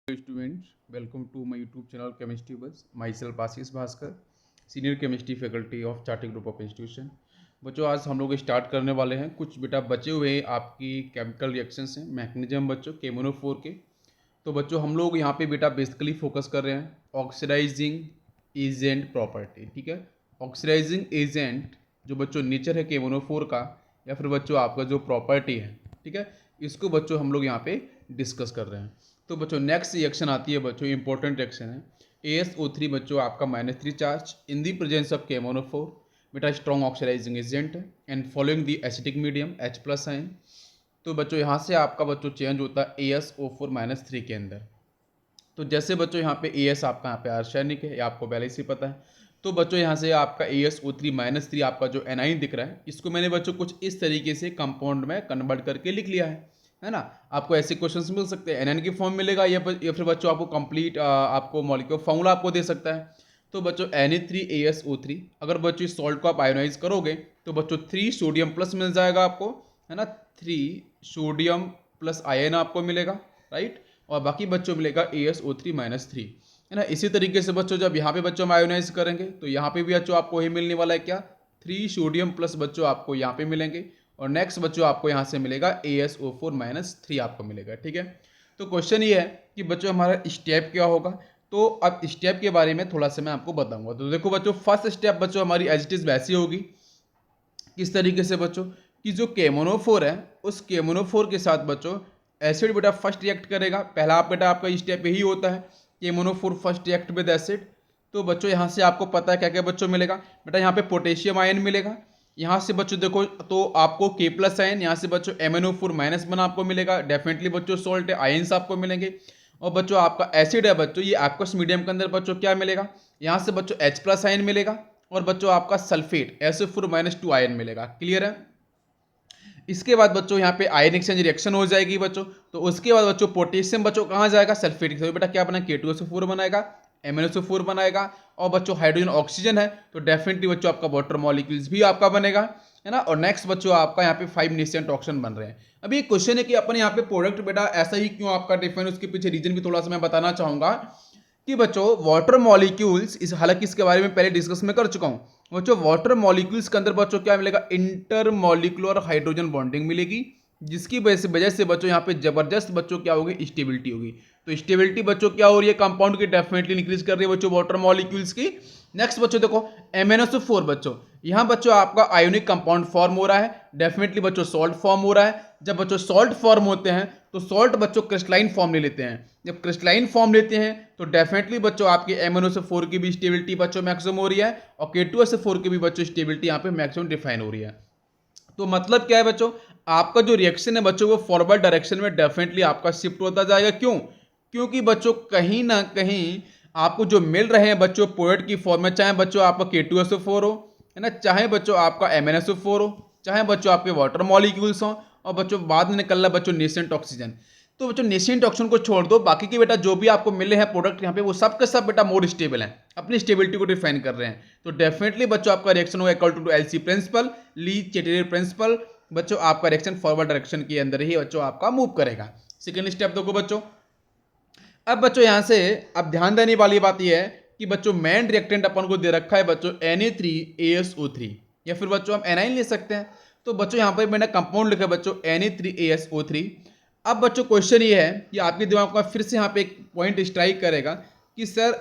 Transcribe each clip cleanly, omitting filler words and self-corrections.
Students, welcome to my YouTube channel Chemistry Buzz. Myself Ashish Bhaskar, Senior Chemistry Faculty of Chartered Group of Institution. बच्चों आज हम लोग start करने वाले हैं। कुछ बेटा बचे हुए आपकी केमिकल रिएक्शंस हैं, मैकेनिज्म बच्चों केमोनोफोर के। तो बच्चों हम लोग यहाँ पे बेटा बेसिकली फोकस कर रहे हैं ऑक्सीडाइजिंग एजेंट प्रॉपर्टी। ठीक है, ऑक्सीडाइजिंग एजेंट जो बच्चों नेचर है केमोनोफोर का या फिर बच्चों आपका जो प्रॉपर्टी है, ठीक है, इसको बच्चों हम लोग यहाँ पे डिस्कस कर रहे हैं। तो बच्चों नेक्स्ट रिएक्शन आती है बच्चों, इंपॉर्टेंट रिएक्शन है ASO3 बच्चों आपका -3 charge in the presence of केमोनोफोर बेटा स्ट्रॉन्ग ऑक्सीडाइजिंग एजेंट है and following the acetic medium H+ ion. तो बच्चों यहाँ से आपका बच्चों चेंज होता है ASO4-3 के अंदर। तो जैसे बच्चों यहाँ पे AS आपका यहाँ पे आर्सेनिक है, ये आपको पहले से पता है। तो बच्चों यहाँ से आपका ASO3-3 आपका जो एनाइन दिख रहा है, इसको मैंने बच्चों कुछ इस तरीके से कंपाउंड में कन्वर्ट करके लिख लिया है ना। आपको ऐसे क्वेश्चंस मिल सकते हैं, एनाइन की फॉर्म मिलेगा या फिर बच्चों आपको कंप्लीट आपको मॉलिक्यूलर फॉर्मूला आपको दे सकता है। तो बच्चों Na3ASO3 अगर बच्चों इस सॉल्ट को आप आयोनाइज करोगे तो बच्चों 3 सोडियम प्लस मिल जाएगा आपको, है ना। 3 सोडियम प्लस आयन आपको मिलेगा, राइट। और बाकी बच्चों मिलेगा ASO3-3, है ना। इसी तरीके से बच्चों जब यहाँ पे बच्चों हम आयोनाइज करेंगे तो यहाँ पे भी बच्चों आपको ही मिलने वाला है क्या, 3 सोडियम प्लस बच्चों आपको यहाँ पे मिलेंगे और नेक्स्ट बच्चों आपको यहाँ से मिलेगा ASO4-3 आपको मिलेगा। ठीक है, तो क्वेश्चन ये है कि बच्चों हमारा स्टेप क्या होगा। तो अब स्टेप के बारे में थोड़ा सा मैं आपको बताऊंगा। तो देखो बच्चों, फर्स्ट स्टेप बच्चों हमारी एज इट इज वैसी होगी, किस तरीके से बच्चों कि जो केमोनोफोर है उस केमोनोफोर के साथ बच्चों एसिड बेटा फर्स्ट रिएक्ट करेगा। पहला बेटा आपका स्टेप यही होता है, केमोनोफोर फर्स्ट रिएक्ट विद एसिड। तो बच्चों यहाँ से आपको पता है क्या क्या बच्चों मिलेगा बेटा, यहाँ पे पोटेशियम आयन मिलेगा। यहाँ से बच्चों देखो तो आपको K+ आयन, यहाँ से बच्चों MnO4- आपको मिलेगा। डेफिनेटली बच्चों सोल्ट है, आयन्स आपको मिलेंगे। और बच्चों आपका एसिड है बच्चों, ये एक्वस मीडियम के अंदर बच्चों क्या मिलेगा, यहाँ से बच्चों H+ आयन मिलेगा और बच्चों आपका सल्फेट SO4-2 आयन मिलेगा। क्लियर है। इसके बाद बच्चों यहाँ पे आयन एक्सचेंज रिएक्शन हो जाएगी बच्चों। तो उसके बाद बच्चों पोटेशियम बच्चों कहाँ जाएगा, सल्फेट के साथ बेटा क्या बना, K2SO4 बनाएगा, MnSO4 बनाएगा। और बच्चों हाइड्रोजन ऑक्सीजन है तो डेफिनेटली बच्चों आपका वाटर मॉलिक्यूल्स भी आपका बनेगा, है ना। और नेक्स्ट बच्चों आपका यहाँ पे 5 नेसेंट ऑक्सीजन बन रहे हैं। अभी एक क्वेश्चन है कि अपन यहाँ पे प्रोडक्ट बेटा ऐसा ही क्यों आपका डिफाइन, उसके पीछे रीजन भी थोड़ा सा मैं बताना चाहूंगा कि बच्चों वाटर मॉलिक्यूल्स इस, हालांकि इसके बारे में पहले डिस्कस में कर चुका हूं बच्चों। वाटर मॉलिक्यूल्स के अंदर बच्चों क्या मिलेगा, इंटर मॉलिक्यूलर हाइड्रोजन बॉन्डिंग मिलेगी, जिसकी वजह से बच्चों यहाँ पे जबरदस्त बच्चों क्या होगी, स्टेबिलिटी होगी। तो स्टेबिलिटी बच्चों क्या हो रही है, कंपाउंड की डेफिनेटली इंक्रीज कर रही है बच्चों वाटर मॉलिक्यूल्स की। नेक्स्ट बच्चों देखो MnSO4 बच्चों, यहाँ बच्चों आपका आयोनिक कंपाउंड फॉर्म हो रहा है, डेफिनेटली बच्चों सॉल्ट फॉर्म हो रहा है। जब बच्चों सॉल्ट फॉर्म होते हैं तो सॉल्ट बच्चों क्रिस्टलाइन फॉर्म ले लेते हैं। जब क्रिस्टलाइन फॉर्म लेते हैं तो डेफिनेटली बच्चों आपके MnSO4 की भी स्टेबिलिटी बच्चों मैक्सिमम हो रही है और K2SO4 की भी बच्चों स्टेबिलिटी यहाँ पे मैक्सिमम डिफाइन हो रही है। तो मतलब क्या है बच्चों, आपका जो रिएक्शन है बच्चों वो फॉरवर्ड डायरेक्शन में डेफिनेटली आपका शिफ्ट होता जाएगा। क्यों, क्योंकि बच्चों कहीं ना कहीं आपको जो मिल रहे हैं बच्चों प्रोडक्ट की फॉर्म में, चाहे बच्चों आपका K2SO4 हो, है ना, चाहे बच्चों आपका MnSO4 हो, चाहे बच्चों आपके वाटर मॉलिक्यूल्स हो, और बच्चों बाद में निकल रहा बच्चों नेसेंट ऑक्सीजन। तो बच्चों नेसेंट ऑक्सीजन को छोड़ दो, बाकी के बेटा जो भी आपको मिले हैं प्रोडक्ट यहाँ पे वो सब के सब बेटा मोर स्टेबल हैं, अपनी स्टेबिलिटी को डिफाइन कर रहे हैं। तो डेफिनेटली बच्चों आपका रिएक्शन होगा equal to LC principle, Le Chatelier principle. बच्चों आपका रिएक्शन फॉरवर्ड डायरेक्शन के अंदर ही बच्चों आपका मूव करेगा। सेकेंड स्टेप देखो बच्चों, अब बच्चों यहां से अब ध्यान देने वाली बात यह है कि बच्चों मेन रिएक्टेंट अपन को दे रखा है बच्चों Na3ASO3 या फिर बच्चों हम एनाइन ले सकते हैं। तो बच्चों यहां पर मैंने कंपाउंड लिखा है बच्चों Na3ASO3। अब बच्चों क्वेश्चन ये है कि आपके दिमाग में फिर से यहां पे एक पॉइंट स्ट्राइक करेगा कि सर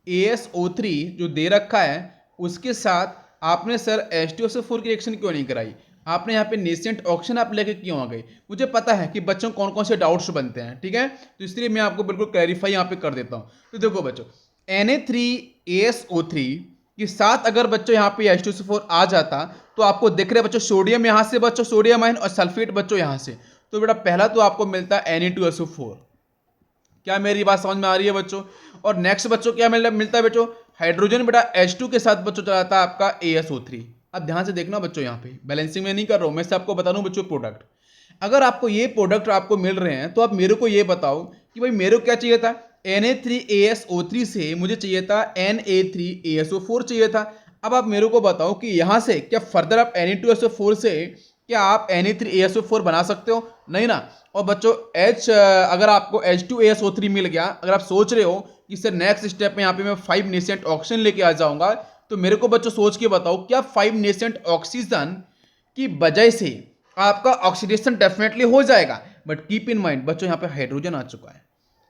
Na3ASO3 जो दे रखा है उसके साथ आपने सर H2SO4 की रिएक्शन क्यों नहीं कराई, आपने यहाँ पे नेसेंट ऑक्सीजन आप लेके क्यों आ गए। मुझे पता है कि बच्चों कौन कौन से डाउट्स बनते हैं, ठीक है, तो इसलिए मैं आपको बिल्कुल क्लैरिफाई यहाँ पे कर देता हूँ। तो देखो बच्चों Na3ASO3 के साथ अगर बच्चों यहाँ पे H2SO4 आ जाता तो आपको दिख रहे बच्चों सोडियम यहाँ से बच्चों सोडियम आयन और सल्फेट बच्चों यहाँ से, तो बेटा पहला तो आपको मिलता है Na2SO4। क्या मेरी बात समझ में आ रही है बच्चों। और नेक्स्ट बच्चों क्या मिलता है बच्चों, हाइड्रोजन बेटा H2 के साथ बच्चों चलाता है आपका ASO3। अब ध्यान से देखना बच्चों, यहाँ पे बैलेंसिंग में नहीं कर रहा हूं मैं, से आपको बता दूं बच्चों प्रोडक्ट। अगर आपको ये प्रोडक्ट आपको मिल रहे हैं तो आप मेरे को ये बताओ कि भाई मेरे को क्या चाहिए था, Na3ASO3 से मुझे चाहिए था Na3ASO4 चाहिए था। अब आप मेरे को बताओ कि यहां से क्या फर्दर आप Na2SO4 से क्या आप Na3ASO4 बना सकते हो? नहीं ना। और बच्चों अगर आपको H2ASO3 मिल गया, अगर आप सोच रहे हो कि सर नेक्स्ट स्टेप में यहाँ पे मैं 5 नेसेंट ऑक्सीजन लेके आ जाऊंगा, तो मेरे को बच्चों सोच के बताओ क्या 5 नेसेंट ऑक्सीजन की वजह से आपका ऑक्सीडेशन डेफिनेटली हो जाएगा। बट कीप इन माइंड बच्चों यहाँ पे हाइड्रोजन आ चुका है,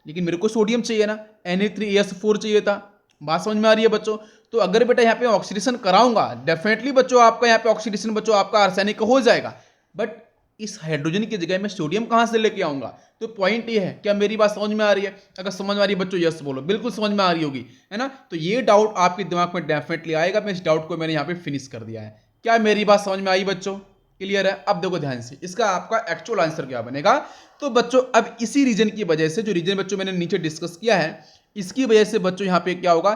लेकिन मेरे को सोडियम चाहिए ना, Na3ASO4 चाहिए था। बात समझ में आ रही है बच्चों? तो अगर बेटा यहाँ पे ऑक्सीडेशन कराऊंगा, डेफिनेटली बच्चों आपका यहाँ पे ऑक्सीडेशन बच्चों आपका आर्सेनिक हो जाएगा। बट इस हाइड्रोजन की जगह मैं सोडियम कहां से लेके आऊंगा? तो पॉइंट ये है, क्या मेरी बात समझ में आ रही है? अगर समझ में आ रही है बच्चों यस बोलो, बिल्कुल समझ में आ रही होगी, है ना? तो ये डाउट आपके दिमाग में डेफिनेटली आएगा। मैं इस डाउट को मैंने यहाँ पे फिनिश कर दिया है। क्या मेरी बात समझ में आई बच्चों? क्लियर है? अब देखो ध्यान से, इसका आपका एक्चुअल आंसर क्या बनेगा। तो बच्चों अब इसी रीजन की वजह से, जो रीजन बच्चों मैंने नीचे डिस्कस किया है, इसकी वजह से बच्चों यहाँ पे क्या होगा,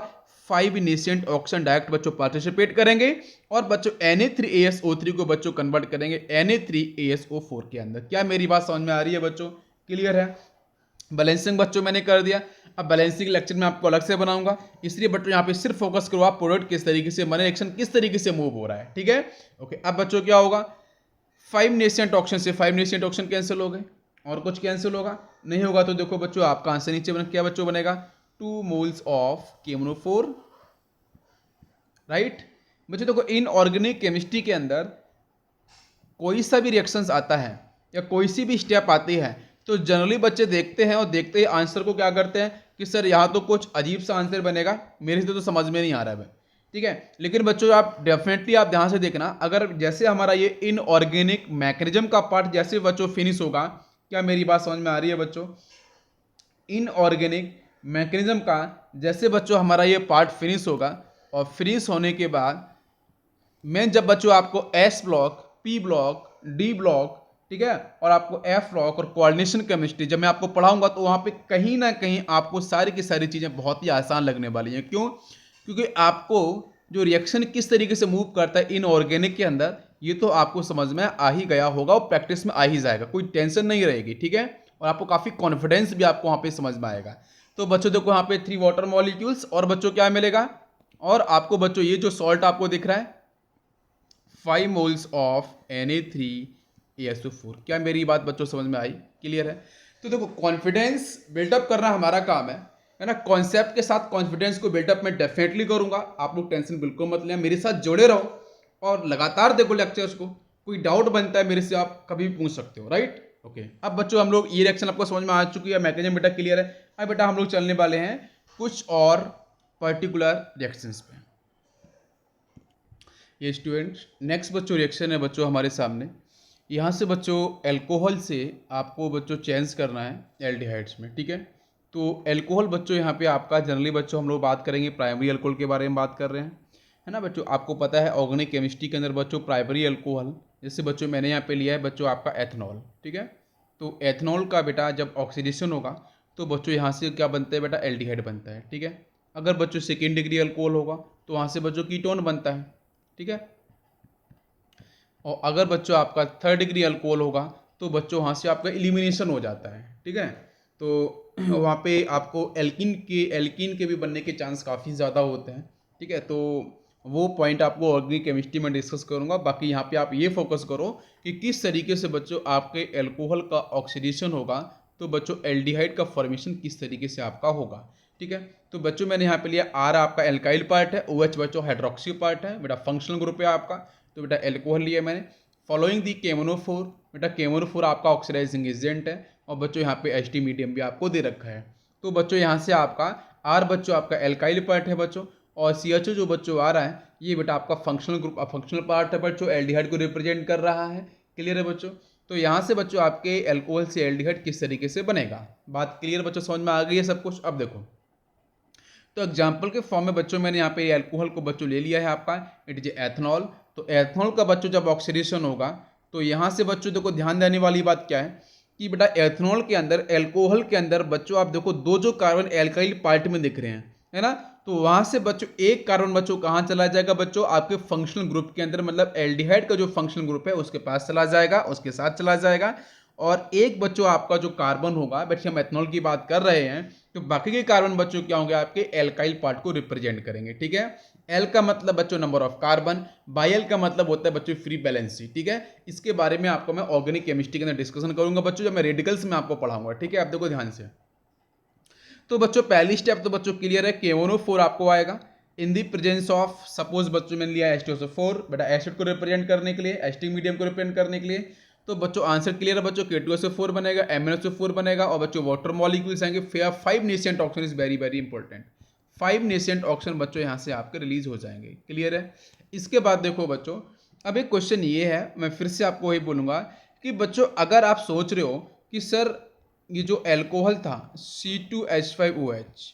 5 नेसेंट ऑक्सीजन डायरेक्ट बच्चों पार्टिसिपेट करेंगे और बच्चों Na3ASO3 को बच्चों कन्वर्ट करेंगे Na3ASO4 के अंदर। क्या मेरी बात समझ में आ रही है बच्चों? क्लियर है? बैलेंसिंग बच्चों मैंने कर दिया। अब बैलेंसिंग लेक्चर में आपको अलग से बनाऊंगा, इसलिए बच्चों यहाँ पे सिर्फ फोकस करो आप प्रोडक्ट किस तरीके से बने, रिएक्शन किस तरीके से मूव हो रहा है। ठीक है, ओके। अब बच्चों क्या होगा, 5 नेसेंट ऑक्सीजन से 5 नेसेंट ऑक्सीजन कैंसिल हो गए, और कुछ कैंसिल होगा नहीं होगा। तो देखो बच्चों आपका आंसर नीचे क्या बच्चों बनेगा, 2 मोल्स ऑफ KMNO4, राइट। बच्चों देखो इनऑर्गेनिक केमिस्ट्री के अंदर कोई सा भी रिएक्शंस आता है या कोई सी भी स्टेप आती है, तो जनरली बच्चे देखते हैं और देखते ही आंसर को क्या करते हैं कि सर यहाँ तो कुछ अजीब सा आंसर बनेगा, मेरे से तो समझ में नहीं आ रहा है। ठीक है, लेकिन बच्चों आप डेफिनेटली आप ध्यान से देखना, अगर जैसे हमारा ये इनऑर्गेनिक मैकेनिज्म का पार्ट जैसे बच्चों फिनिश होगा, क्या मेरी बात समझ में आ रही है बच्चों? इनऑर्गेनिक मैकेनिज्म का जैसे बच्चों हमारा ये पार्ट फिनिश होगा, और फिनिश होने के बाद मैं जब बच्चों आपको S block, P block, D block, ठीक है, और आपको F ब्लॉक और कोऑर्डिनेशन केमिस्ट्री जब मैं आपको पढ़ाऊंगा, तो वहां पे कहीं ना कहीं आपको सारी की सारी चीजें बहुत ही आसान लगने वाली हैं। क्यों? क्योंकि आपको जो रिएक्शन किस तरीके से मूव करता है इनऑर्गेनिक के अंदर, ये तो आपको समझ में आ ही गया होगा और प्रैक्टिस में आ ही जाएगा, कोई टेंशन नहीं रहेगी। ठीक है, और आपको काफी कॉन्फिडेंस भी आपको वहां पे समझ में आएगा। तो बच्चों देखो यहाँ पे 3 वाटर मॉलिक्यूल्स, और बच्चों क्या मिलेगा, और आपको बच्चों ये जो सॉल्ट आपको दिख रहा है 5 मोल्स ऑफ Na3ASO4। क्या मेरी बात बच्चों समझ में आई? क्लियर है? तो देखो कॉन्फिडेंस बिल्डअप करना हमारा काम है ना। कॉन्सेप्ट के साथ कॉन्फिडेंस को बिल्डअप मैं डेफिनेटली करूंगा, आप लोग टेंशन बिल्कुल मत लें, मेरे साथ जुड़े रहो और लगातार देखो लेक्चर्स को। कोई डाउट बनता है मेरे से आप कभी भी पूछ सकते हो, राइट। ओके, अब बच्चों हम लोग ये रिएक्शन आपको समझ में आ चुकी है, मैकेनिज्म बेटा क्लियर है। अब बेटा हम लोग चलने वाले हैं कुछ और पर्टिकुलर रिएक्शंस पे। ये स्टूडेंट नेक्स्ट बच्चों रिएक्शन है बच्चों हमारे सामने। यहाँ से बच्चों अल्कोहल से आपको बच्चों चेंज करना है एल्डिहाइड्स में। ठीक है, तो अल्कोहल बच्चों यहाँ पे आपका जनरली बच्चों हम लोग बात करेंगे प्राइमरी अल्कोहल के बारे में बात कर रहे हैं, है ना बच्चों। आपको पता है ऑर्गेनिक केमिस्ट्री के अंदर बच्चों प्राइमरी अल्कोहल, जैसे बच्चों मैंने यहाँ पे लिया है बच्चों आपका एथनॉल। ठीक है, तो एथनॉल का बेटा जब ऑक्सीडेशन होगा तो बच्चों यहाँ से क्या बनता है बेटा, एल्डिहाइड बनता है। ठीक है, अगर बच्चों सेकेंड डिग्री अल्कोहल होगा तो वहाँ से बच्चों कीटोन बनता है। ठीक है, और अगर बच्चों आपका थर्ड डिग्री अल्कोहल होगा तो बच्चों वहाँ से आपका एलिमिनेशन हो जाता है। ठीक है, तो वहाँ पे आपको एल्कीन के भी बनने के चांस काफ़ी ज़्यादा होते हैं। ठीक है, तो वो पॉइंट आपको ऑर्गेनिक केमिस्ट्री में डिस्कस करूँगा। बाकी यहाँ पे आप ये फोकस करो कि किस तरीके से बच्चों आपके एल्कोहल का ऑक्सीडेशन होगा, तो बच्चों एल्डिहाइड का फॉर्मेशन किस तरीके से आपका होगा। ठीक है, तो बच्चों मैंने यहाँ पे लिया R आपका एल्काइल पार्ट है, OH बच्चों हाइड्रोक्सी पार्ट है, बेटा फंक्शनल ग्रुप है आपका। तो बेटा एल्कोहल लिया मैंने। फॉलोइंग दी KMNO4, बेटा KMNO4 आपका ऑक्सीडाइजिंग एजेंट है, और बच्चों यहाँ पे H मीडियम भी आपको दे रखा है। तो बच्चों यहाँ से आपका R बच्चों आपका एल्काइल पार्ट है बच्चों, और CHO जो बच्चों आ रहा है ये बेटा आपका फंक्शनल ग्रुप फंक्शनल पार्ट है बच्चों, एल्डिहाइड को रिप्रेजेंट कर रहा है। क्लियर है बच्चों? तो यहाँ से बच्चों आपके एल्कोहल से एल्डिहाइड किस तरीके से बनेगा, बात क्लियर बच्चों, समझ में आ गई है सब कुछ। अब देखो, तो एग्जाम्पल के फॉर्म में बच्चों मैंने यहाँ पे एल्कोहल को बच्चों ले लिया है आपका, इट इज एथनॉल। तो एथनॉल का बच्चों जब ऑक्सीडेशन होगा तो यहाँ से बच्चों देखो ध्यान देने वाली बात क्या है कि बेटा एथनॉल के अंदर, एल्कोहल के अंदर बच्चों आप देखो दो जो कार्बन एल्काइल पार्ट में दिख रहे हैं, है ना। तो वहाँ से बच्चों एक कार्बन बच्चों कहाँ चला जाएगा बच्चों, आपके फंक्शनल ग्रुप के अंदर, मतलब एल्डिहाइड का जो फंक्शनल ग्रुप है उसके पास चला जाएगा, उसके साथ चला जाएगा। और एक बच्चों आपका जो कार्बन होगा, बच्चे हम एथनॉल की बात कर रहे हैं, तो बाकी के कार्बन बच्चों क्या होंगे, आपके एल्काइल पार्ट को रिप्रेजेंट करेंगे। ठीक है, एल का मतलब बच्चों number of carbon, by L का मतलब होता है बच्चों फ्री बैलेंसी। ठीक है, इसके बारे में आपको मैं ऑर्गेनिक केमिस्ट्री के अंदर डिस्कशन करूंगा बच्चों, जब मैं रेडिकल्स में आपको पढ़ाऊंगा। ठीक है, आप देखो ध्यान से। तो बच्चों पहली स्टेप तो बच्चों क्लियर है, KONO4 आपको आएगा इन दी प्रेजेंस ऑफ, सपोज बच्चों मैंने लिया H2SO4 बेटा एसिड को रिप्रेजेंट करने के लिए, एसिटिक मीडियम को रिप्रेजेंट करने के लिए। तो बच्चों आंसर क्लियर है बच्चों, K2SO4 बनेगा, MnSO4 बनेगा, और बच्चों वाटर मॉलिक्यूल्स आएंगे। 5 nascent oxygen is very very important. 5 nascent oxygen बच्चों यहाँ से आपके रिलीज हो जाएंगे। क्लियर है। इसके बाद देखो बच्चों, अब एक क्वेश्चन ये है, मैं फिर से आपको वही बोलूंगा कि बच्चों अगर आप सोच रहे हो कि सर ये जो एल्कोहल था C2H5OH,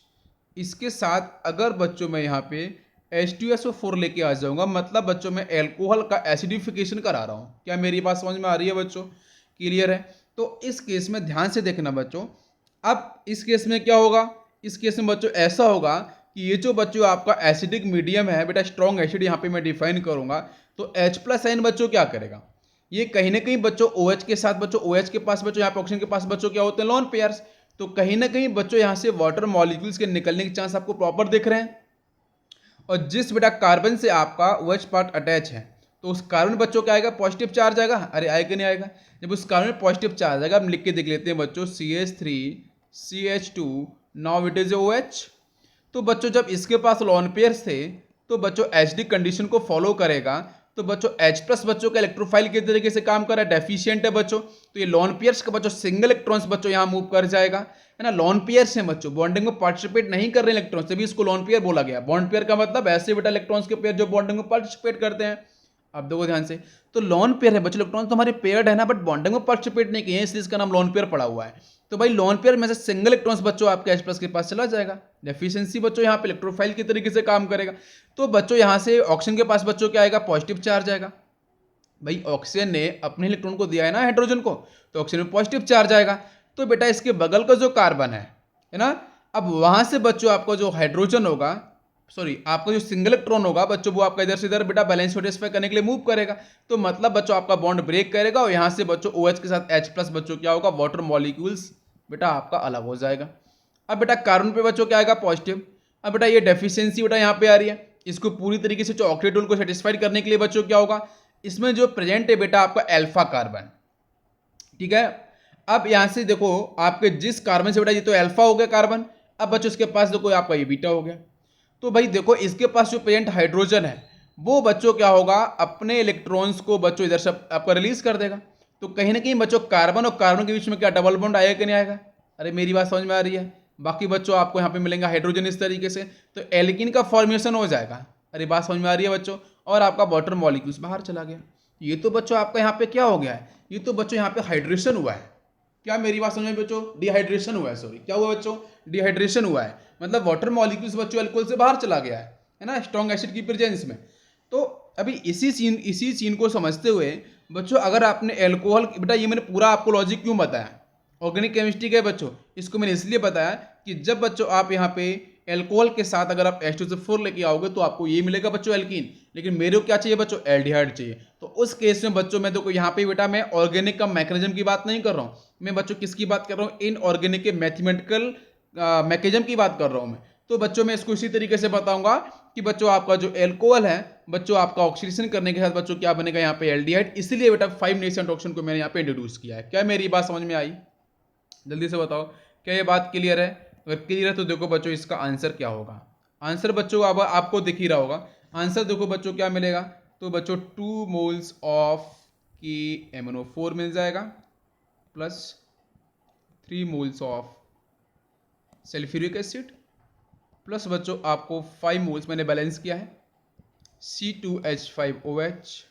इसके साथ अगर बच्चों मैं यहाँ पे H2SO4 लेके आ जाऊंगा, मतलब बच्चों मैं एल्कोहल का एसिडिफिकेशन करा रहा हूँ। क्या मेरी बात समझ में आ रही है बच्चों? क्लियर है। तो इस केस में ध्यान से देखना बच्चों, अब इस केस में क्या होगा, इस केस में बच्चों ऐसा होगा कि ये जो बच्चों आपका एसिडिक मीडियम है बेटा, स्ट्रॉन्ग एसिड यहाँ पे मैं डिफाइन करूंगा, तो H+ बच्चों क्या करेगा, ये कहीं ना कहीं बच्चों OH के साथ बच्चों, OH के पास बच्चों, यहाँ पे ऑक्सीजन के पास बच्चों क्या होते हैं, लोन पेयर्स। तो कहीं ना कहीं बच्चों यहाँ से वाटर मॉलिक्यूल्स के निकलने के चांस आपको प्रॉपर दिख रहे हैं। और जिस बेटा कार्बन से आपका OH पार्ट अटैच है, तो उस कार्बन बच्चों क्या आएगा, पॉजिटिव चार्ज आएगा। अरे आएगा नहीं आएगा, जब उस कार्बन में पॉजिटिव चार्ज आएगा, हम लिख के देख लेते हैं बच्चों CH3CH2, now it is OH। तो बच्चों जब इसके पास लोन पेयर्स थे, तो बच्चों एचडी कंडीशन को फॉलो करेगा, तो बच्चों H+ बच्चों का इलेक्ट्रोफाइल के तरीके से काम कर रहा है, डेफिशिएंट है बच्चों, तो ये लोन पेयर्स का बच्चों सिंगल इलेक्ट्रॉन्स बच्चों यहाँ मूव कर जाएगा, है ना। लोन पेयर्स हैं बच्चों, बॉन्डिंग में पार्टिसिपेट नहीं कर रहे इलेक्ट्रॉन्स, तभी इसको लोन पेयर बोला गया। बॉन्ड पेयर का मतलब ऐसे बेटा इलेक्ट्रॉन्स के पेयर जो बॉन्डिंग में पार्टिसिपेट करते हैं। अब देखो ध्यान से, तो लोन पेयर है बच्चों, इलेक्ट्रॉन तो हमारे पेयर्ड है ना, बट बॉन्डिंग में पार्टिसिपेट नहीं किए, इसलिए इसका नाम लोन पेयर पड़ा हुआ है। तो भाई लोन पेयर में से सिंगल इलेक्ट्रॉन्स बच्चों आपके H+ के पास चला जाएगा, डेफिशिएंसी बच्चों यहाँ पे इलेक्ट्रोफाइल के तरीके से काम करेगा। तो बच्चों यहाँ से ऑक्सीजन के पास बच्चों क्या आएगा, पॉजिटिव चार्ज आएगा। भाई ऑक्सीजन ने अपने इलेक्ट्रॉन को दिया है ना हाइड्रोजन को, तो ऑक्सीजन में पॉजिटिव चार्ज आएगा। तो बेटा इसके बगल का जो कार्बन है ना, अब वहां से बच्चों आपका जो हाइड्रोजन होगा, सॉरी आपका जो सिंगल इलेक्ट्रॉन होगा बच्चों, वो आपका इधर से इधर बेटा बैलेंस सेटिस्फाई करने के लिए मूव करेगा। तो मतलब बच्चों आपका बॉन्ड ब्रेक करेगा, और यहां से बच्चों OH के साथ H+ बच्चों क्या होगा, वाटर मॉलिक्यूल्स बेटा आपका अलग हो जाएगा। अब बेटा कार्बन पे बच्चों क्या आएगा, पॉजिटिव। अब बेटा ये डेफिशिएंसी बेटा यहाँ पे आ रही है, इसको पूरी तरीके से जो ऑक्टेट को सेटिस्फाइड करने के लिए बच्चों क्या होगा, इसमें जो प्रेजेंट है बेटा आपका अल्फा कार्बन। ठीक है, अब यहां से देखो आपके जिस कार्बन से बेटा, ये तो अल्फा हो गया कार्बन, अब बच्चों इसके पास देखो आपका ये बीटा हो गया। तो भाई देखो इसके पास जो प्रेजेंट हाइड्रोजन है, वो बच्चों क्या होगा, अपने इलेक्ट्रॉन्स को बच्चों इधर से आपका रिलीज कर देगा। तो कहीं ना कहीं बच्चों कार्बन और कार्बन के बीच में क्या डबल बॉन्ड आएगा कि नहीं आएगा? अरे मेरी बात समझ में आ रही है? बाकी बच्चों आपको यहाँ पे मिलेंगे हाइड्रोजन इस तरीके से, तो एल्किन का फॉर्मेशन हो जाएगा। अरे बात समझ में आ रही है बच्चों? और आपका वाटर मॉलिक्यूल्स बाहर चला गया। ये तो बच्चों आपका यहाँ पे क्या हो गया है, ये तो बच्चों यहाँ पे हाइड्रेशन हुआ है। क्या मेरी बात समझ में बच्चों? डिहाइड्रेशन हुआ है, सॉरी क्या हुआ बच्चों, डिहाइड्रेशन हुआ है। मतलब वाटर मॉलिक्यूल्स बच्चों अल्कोहल से बाहर चला गया है ना, स्ट्रॉन्ग एसिड की प्रेजेंस में। तो अभी इसी सीन को समझते हुए बच्चों, अगर आपने एल्कोहल, बेटा ये मैंने पूरा आपको लॉजिक क्यों बताया, ऑर्गेनिक केमिस्ट्री का बच्चों, इसको मैंने इसलिए बताया कि जब बच्चों आप यहाँ पे एल्कोहल के साथ अगर आप H2SO4 लेके आओगे, तो आपको ये मिलेगा बच्चों एल्कीन, लेकिन मेरे को क्या चाहिए बच्चों, एल्डिहाइड चाहिए। तो उस केस में बच्चों मैं देखो यहाँ पे बेटा मैं ऑर्गेनिक का मैकेनिज्म की बात नहीं कर रहा हूँ, मैं बच्चों किसकी बात कर रहा हूँ, इनऑर्गेनिक के मैथमेटिकल मैकेनिज्म की बात कर रहा हूँ मैं। तो बच्चों मैं इसको इसी तरीके से बताऊंगा कि बच्चों आपका जो एल्कोहल है बच्चों, आपका ऑक्सीडेशन करने के साथ बच्चों क्या बनेगा यहाँ पे, एल्डिहाइड। इसलिए बेटा 5 नेसेंट ऑक्सीजन को मैंने यहाँ पे इंट्रोड्यूस किया है। क्या मेरी बात समझ में आई? जल्दी से बताओ, क्या ये बात क्लियर है? अगर क्लियर है तो देखो बच्चों इसका आंसर क्या होगा। आंसर बच्चों अब आपको दिख ही रहा होगा। आंसर देखो बच्चों क्या मिलेगा, तो बच्चों 2 मोल्स ऑफ KMnO4 मिल जाएगा, plus 3 moles of sulphuric acid, plus बच्चों आपको 5 मोल्स मैंने बैलेंस किया है C2H5OH।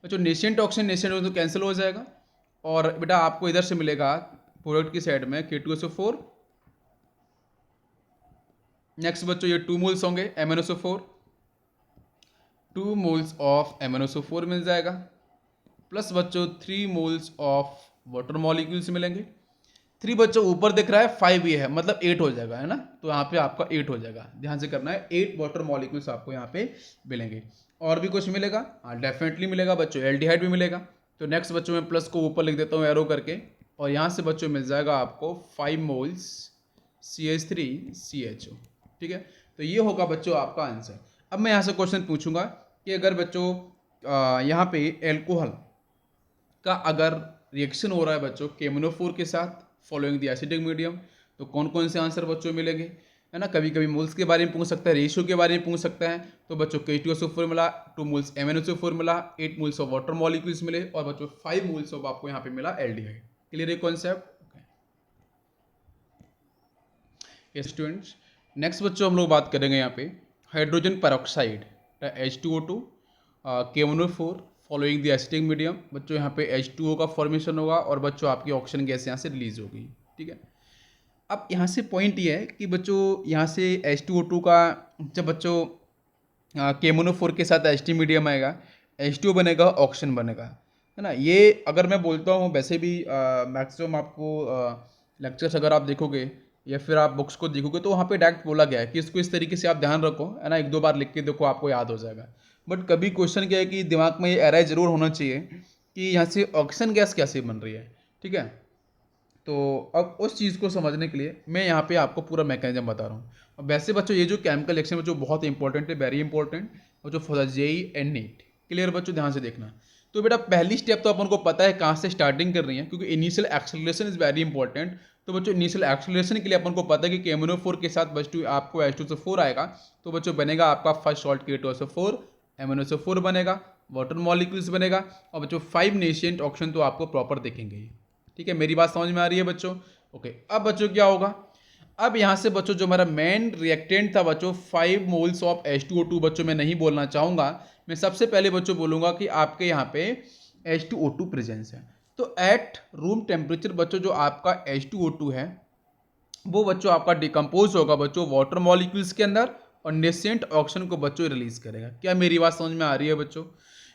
बच्चों नेसेंट ऑक्सीजन नेसेंट तो कैंसिल हो जाएगा, और बेटा आपको इधर से मिलेगा प्रोडक्ट की साइड में K2SO4। नेक्स्ट बच्चों ये 2 मोल्स होंगे MnSO4, 2 मोल्स ऑफ MnSO4 मिल जाएगा, प्लस बच्चों 3 मोल्स ऑफ वाटर मॉलिक्यूल्स मिलेंगे। 3 बच्चों ऊपर दिख रहा है, 5 ये है, मतलब 8 हो जाएगा, है ना। तो यहाँ पे आपका 8 हो जाएगा, ध्यान से करना है। 8 वाटर मॉलिक्यूल्स आपको यहाँ पे मिलेंगे। और भी कुछ मिलेगा? हाँ डेफिनेटली मिलेगा बच्चों, एल्डिहाइड भी मिलेगा। तो नेक्स्ट बच्चों मैं प्लस को ऊपर लिख देता हूँ एरो करके, और यहाँ से बच्चों मिल जाएगा आपको 5 मोल्स CH3CHO। ठीक है, तो ये होगा बच्चों आपका आंसर। अब मैं यहाँ से क्वेश्चन पूछूंगा कि अगर बच्चों यहाँ पे एल्कोहल का अगर रिएक्शन हो रहा है बच्चों KMnO4 के साथ फॉलोइंग द एसिडिक मीडियम, तो कौन कौन से आंसर बच्चों मिलेंगे, है ना। कभी कभी मोल्स के बारे में पूछ सकता है, रेशियो के बारे में पूछ सकता है। तो बच्चों K2SO4 मिला, 2 मोल्स MnSO4 मिला, 8 मोल्स ऑफ वाटर मॉलिक्यूल्स मिले, और बच्चों 5 मोल्स ऑफ आपको यहाँ पे मिला एल्डिहाइड। क्लियर है कॉन्सेप्ट? स्टूडेंट्स, नेक्स्ट बच्चों हम लोग बात करेंगे यहाँ पे hydrogen peroxide H2O2 KMnO4 following the acidic medium. बच्चों यहाँ पे H2O का फॉर्मेशन होगा और बच्चों आपकी ऑक्सीजन गैस यहाँ से रिलीज होगी, ठीक है। अब यहाँ से पॉइंट ये है कि बच्चों यहाँ से H2O2 का जब बच्चों KMnO4 के साथ एसिडिक मीडियम आएगा, H2O बनेगा, ऑक्सीजन बनेगा, है ना। ये अगर मैं बोलता हूँ वैसे भी मैक्सिमम आपको लेक्चर्स अगर आप देखोगे या फिर आप बुक्स को देखोगे तो वहाँ पे डायरेक्ट बोला गया है कि इसको इस तरीके से आप ध्यान रखो, है ना, 1-2 बार लिख के देखो, आपको याद हो जाएगा। बट कभी क्वेश्चन क्या है कि दिमाग में ये एराय जरूर होना चाहिए कि यहाँ से ऑक्सीजन गैस कैसे बन रही है, ठीक है। तो अब उस चीज़ को समझने के लिए मैं यहाँ पे आपको पूरा मैकेनिज्म बता रहा हूँ। अब वैसे बच्चों ये जो केमिकल रिएक्शन बच्चों बहुत इंपॉर्टेंट है, वेरी इंपॉर्टेंट, और जो for the JEE and NEET. Clear बच्चों, ध्यान से देखना। तो बेटा पहली स्टेप तो अपन को पता है कहाँ से स्टार्टिंग कर रही है, क्योंकि initial acceleration is very important. तो बच्चों इनिशियल एक्सेलरेशन के लिए अपन को पता है कि KMnO4 के साथ बच्चों आपको H2SO4 आएगा, तो बच्चों बनेगा आपका फर्स्ट सॉल्ट K2SO4, MnSO4 बनेगा, वाटर मॉलिक्यूल्स बनेगा, और बच्चों 5 नेशिएंट ऑक्सीजन तो आपको प्रॉपर दिखेंगे, ठीक है। मेरी बात समझ में आ रही है बच्चों? ओके। अब बच्चों क्या होगा, अब यहाँ से बच्चों जो हमारा मेन रिएक्टेंट था बच्चों 5 मोल्स ऑफ H2O2, बच्चों मैं नहीं बोलना चाहूँगा, मैं सबसे पहले बच्चों बोलूँगा कि आपके यहाँ पे H2O2 प्रेजेंस है। तो एट रूम टेम्परेचर बच्चों जो आपका H2O2 है वो बच्चों आपका डिकम्पोज होगा बच्चों वाटर मॉलिक्यूल्स के अंदर, और नेसेंट ऑक्सीजन को बच्चों रिलीज करेगा। क्या मेरी बात समझ में आ रही है बच्चों?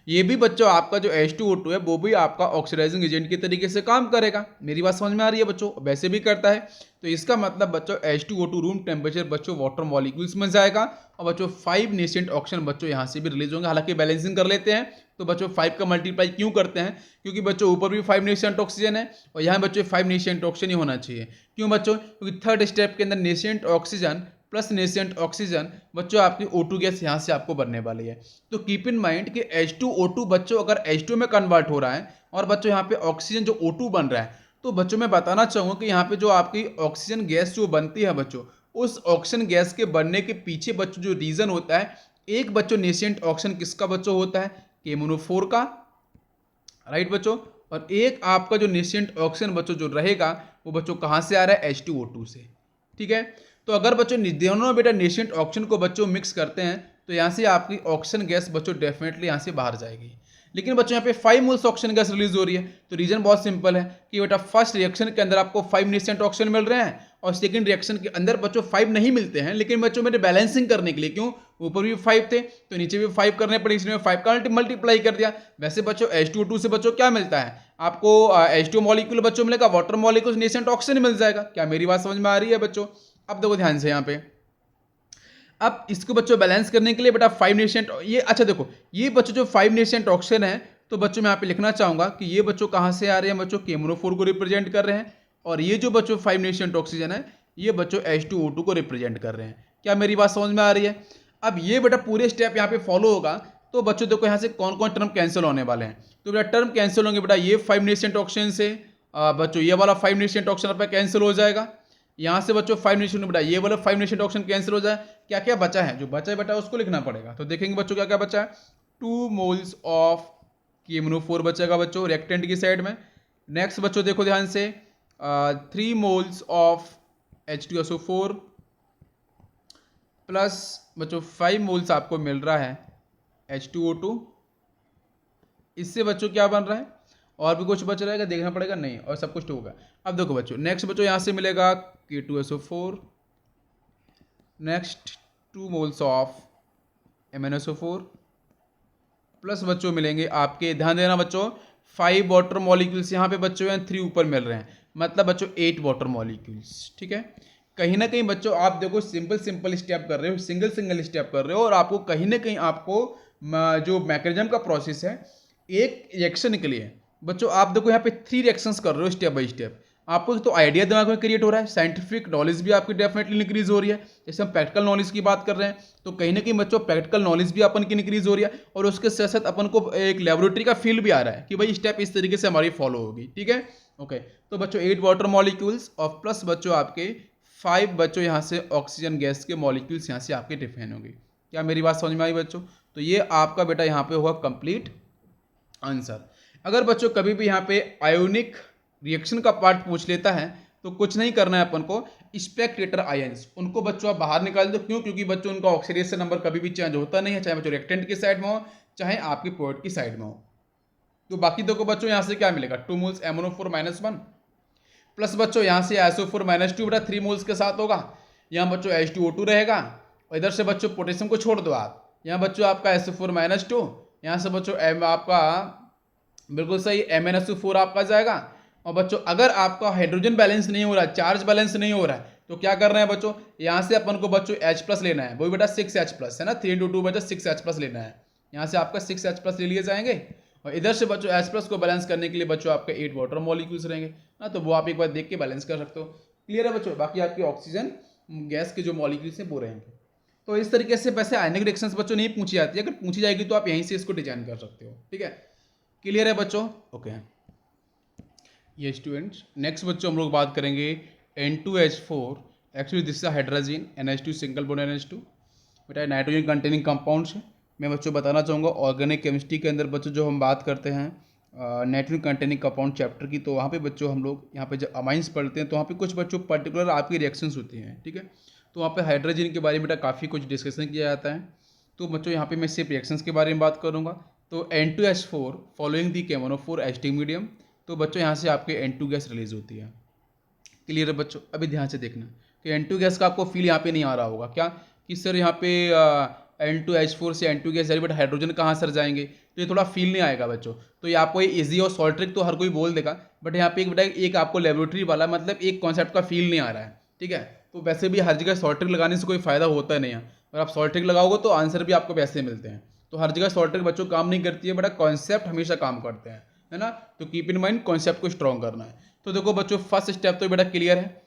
ये भी बच्चों आपका जो H2O2 है वो भी आपका ऑक्सीडाइजिंग एजेंट के तरीके से काम करेगा। मेरी बात समझ में आ रही है बच्चों? वैसे भी करता है। तो इसका मतलब बच्चों H2O2 रूम टेम्परेचर बच्चों वाटर मॉलिक्यूल्स में जाएगा, और बच्चों 5 नेसेंट ऑक्सीजन बच्चों यहाँ से भी रिलीज होंगे। हालांकि बैलेंसिंग कर लेते हैं, तो बच्चों 5 का मल्टीप्लाई क्यों करते हैं, क्योंकि बच्चों ऊपर भी 5 नेसेंट ऑक्सीजन है और यहाँ बच्चों 5 नेसेंट ऑक्सीजन ही होना चाहिए। क्यों बच्चों? क्योंकि थर्ड स्टेप के अंदर nascent oxygen plus nascent oxygen बच्चों आपकी O2 गैस यहाँ से आपको बनने वाली है। तो कीप इन माइंड कि H2O2 बच्चों अगर H2 में कन्वर्ट हो रहा है और बच्चों यहाँ पे ऑक्सीजन जो O2 बन रहा है, तो बच्चों मैं बताना चाहूँगा कि यहाँ पे जो आपकी ऑक्सीजन गैस जो बनती है बच्चों, उस ऑक्सीजन गैस के बनने के पीछे बच्चों जो रीज़न होता है, एक बच्चों नेसेंट ऑक्सीजन किसका बच्चों होता है, KMnO4 का, राइट बच्चों, और एक आपका जो नेसेंट ऑक्सीजन बच्चों जो रहेगा वो बच्चों कहाँ से आ रहा है, H2O2 से, ठीक है। तो अगर बच्चों दोनों बेटा नेसेंट ऑक्सीजन को बच्चों मिक्स करते हैं तो यहाँ से आपकी ऑक्सीजन गैस बच्चों डेफिनेटली यहाँ से बाहर जाएगी। लेकिन बच्चों यहाँ पे 5 मोल्स ऑक्सीजन गैस रिलीज हो रही है, तो रीजन बहुत सिंपल है कि बेटा फर्स्ट रिएक्शन के अंदर आपको 5 नेसेंट ऑक्सीजन मिल रहे हैं और सेकंड रिएक्शन के अंदर बच्चों 5 नहीं मिलते हैं। लेकिन बच्चों मेरे बैलेंसिंग करने के लिए, क्यों, ऊपर भी 5 थे तो नीचे भी 5 करने पड़े, इसलिए 5 का मल्टीप्लाई कर दिया। वैसे बच्चों H2O2 से बच्चों क्या मिलता है आपको, H2 मॉलिक्यूल बच्चों मिलेगा, वाटर मॉलिक्यूल नेसेंट ऑक्सीजन मिल जाएगा। क्या मेरी बात समझ में आ रही है बच्चों? अब देखो ध्यान से यहाँ पे, अब इसको बच्चों बैलेंस करने के लिए बेटा 5 नेसेंट, ये अच्छा देखो ये बच्चों जो 5 नेसेंट ऑक्सीजन है, तो बच्चों मैं यहाँ पे लिखना चाहूंगा कि ये बच्चों कहाँ से आ रहे हैं बच्चों, KMnO4 को रिप्रेजेंट कर रहे हैं, और ये जो बच्चों 5 नेसेंट ऑक्सीजन है ये बच्चों H2O2 को रिप्रेजेंट कर रहे हैं। क्या मेरी बात समझ में आ रही है? अब ये बेटा पूरे स्टेप यहाँ पे फॉलो होगा, तो बच्चों देखो यहाँ से कौन कौन टर्म कैंसिल होने वाले हैं। तो बेटा टर्म कैंसिल होंगे बेटा, ये 5 नेसेंट ऑक्सीजन से बच्चों ये वाला 5 नेसेंट ऑक्सीजन पे कैंसिल हो जाएगा। यहाँ से बच्चों 5 नेसेंट बेटा ये वाला 5 नेसेंट ऑक्सीजन कैंसिल हो जाए। क्या क्या बचा है, जो बचा है बेटा उसको लिखना पड़ेगा। तो देखेंगे बच्चों क्या क्या बचा है, 2 मोल्स ऑफ KMnO4 बचेगा बच्चों रिएक्टेंट की साइड में। नेक्स्ट बच्चों देखो ध्यान से 3 मोल्स ऑफ H2SO4 प्लस बच्चों 5 मोल्स आपको मिल रहा है H2O2। इससे बच्चों क्या बन रहा है, और भी कुछ बच रहेगा देखना पड़ेगा, नहीं, और सब कुछ होगा। अब देखो बच्चों नेक्स्ट बच्चों यहाँ से मिलेगा K2SO4, next 2 moles of MnSO4 plus बच्चों मिलेंगे आपके, ध्यान देना बच्चों 5 वाटर मॉलिक्यूल्स यहाँ पे बच्चों हैं, 3 ऊपर मिल रहे हैं, मतलब बच्चों 8 वाटर मॉलिक्यूल्स, ठीक है। कहीं ना कहीं बच्चों आप देखो सिंपल स्टेप कर रहे हो, सिंगल स्टेप कर रहे हो, और आपको कहीं ना कहीं आपको जो मैकेनिज्म का प्रोसेस है एक रिएक्शन के लिए बच्चों आप देखो यहाँ पे 3 रिएक्शंस कर रहे हो स्टेप बाय स्टेप। आपको तो आइडिया दिमाग में क्रिएट हो रहा है, साइंटिफिक नॉलेज भी आपकी डेफिनेटली इंक्रीज हो रही है। जैसे हम प्रैक्टिकल नॉलेज की बात कर रहे हैं तो कहीं ना कहीं बच्चों प्रैक्टिकल नॉलेज भी अपन की इंक्रीज हो रही है, और उसके साथ साथ अपन को एक लेबोरेटरी का फील भी आ रहा है कि भाई स्टेप इस तरीके से हमारी फॉलो होगी। ठीक है, ओके। तो बच्चों 8 वाटर मॉलिक्यूल्स और प्लस बच्चों आपके 5 बच्चों यहाँ से ऑक्सीजन गैस के मॉलिक्यूल्स यहाँ से आपके डिफाइन होंगे। क्या मेरी बात समझ में आई बच्चों? तो ये आपका बेटा यहाँ पे होगा कंप्लीट आंसर। अगर बच्चों कभी भी यहाँ पे आयोनिक रिएक्शन का पार्ट पूछ लेता है तो कुछ नहीं करना है अपन को, स्पेक्टेटर आयंस उनको बच्चों आप बाहर निकाल दो। क्यों? क्योंकि बच्चों उनका ऑक्सीडेशन नंबर कभी भी चेंज होता नहीं है, चाहे बच्चों रिएक्टेंट की साइड में हो चाहे आपकी प्रोडक्ट की साइड में हो। तो बाकी दो को बच्चों यहाँ से क्या मिलेगा, 2 मोल्स MnO4 -1 प्लस बच्चों यहाँ से SO4 -2 बेटा 3 मोल्स के साथ होगा। यहाँ बच्चों H2O2 रहेगा, और इधर से बच्चों पोटेशियम को छोड़ दो आप, यहाँ बच्चों आपका SO4 -2, यहाँ से बच्चों आपका बिल्कुल सही MnSO4 आपका जाएगा। और बच्चों अगर आपका हाइड्रोजन बैलेंस नहीं हो रहा है, चार्ज बैलेंस नहीं हो रहा है, तो क्या कर रहे हैं बच्चों, यहाँ से अपन को बच्चों H+ लेना है, वही बेटा 6H+ है ना, 3 × 2 बच्चों 6H+ लेना है। यहाँ से आपका 6H+ ले लिए जाएंगे, और इधर से बच्चों H+ को बैलेंस करने के लिए बच्चों आपके 8 वाटर मॉलिक्यूल्स रहेंगे ना, तो वो आप एक बार देख के बैलेंस कर सकते हो। क्लियर है बच्चों? बाकी आपकी ऑक्सीजन गैस के जो मॉलिक्यूल्स हैं वो रहेंगे। तो इस तरीके से वैसे आयनिक रिएक्शंस बच्चों नहीं पूछी जाती है, अगर पूछी जाएगी तो आप यहीं से इसको डिजाइन कर सकते हो। ठीक है, क्लियर है बच्चों? ओके ये स्टूडेंट्स, नेक्स्ट बच्चों हम लोग बात करेंगे N2H4। Actually this is hydrogen NH2 single bond NH2 बेटा नाइट्रोजन कंटेनिंग कंपाउंड्स है। मैं बच्चों बताना चाहूँगा ऑर्गेनिक केमिस्ट्री के अंदर बच्चों जो हम बात करते हैं नाइट्रोजन कंटेनिंग कंपाउंड चैप्टर की, तो वहाँ पे बच्चों हम लोग यहाँ पे जब अमाइंस पढ़ते हैं तो वहाँ पे कुछ बच्चों पर्टिकुलर आपकी रिएक्शंस होती हैं। ठीक है, तो वहाँ पे हाइड्रोजन के बारे में बेटा काफ़ी कुछ डिस्कशन किया जाता है। तो बच्चों यहाँ पे मैं सिर्फ रिएक्शंस के बारे में बात करूँगा। तो N2H4 फॉलोइंग दी KMnO4 H मीडियम, तो बच्चों यहाँ से आपके N2 गैस रिलीज होती है। क्लियर है बच्चों? अभी ध्यान से देखना कि N2 गैस का आपको फील यहाँ पे नहीं आ रहा होगा क्या कि सर यहाँ पे N2H4 से N2 गैस जाएगी, बट हाइड्रोजन कहाँ सर जाएंगे, तो ये थोड़ा फील नहीं आएगा बच्चों। तो ये आपको ये ईजी और शॉर्ट ट्रिक तो हर कोई बोल देगा, बट यहाँ पे एक बेटा एक आपको लेबोरेटरी वाला मतलब एक कॉन्सेप्ट का फील नहीं आ रहा है। ठीक है, तो वैसे भी हर जगह शॉर्ट ट्रिक लगाने से कोई फायदा होता नहीं है, अगर आप शॉर्ट ट्रिक लगाओगे तो आंसर भी आपको वैसे मिलते हैं। तो हर जगह शॉर्ट ट्रिक बच्चों काम नहीं करती है, बड़ा कॉन्सेप्ट हमेशा काम करते हैं, है ना। तो कीप इन माइंड कॉन्सेप्ट को स्ट्रॉन्ग करना है। तो देखो बच्चों फर्स्ट स्टेप तो बेटा क्लियर है,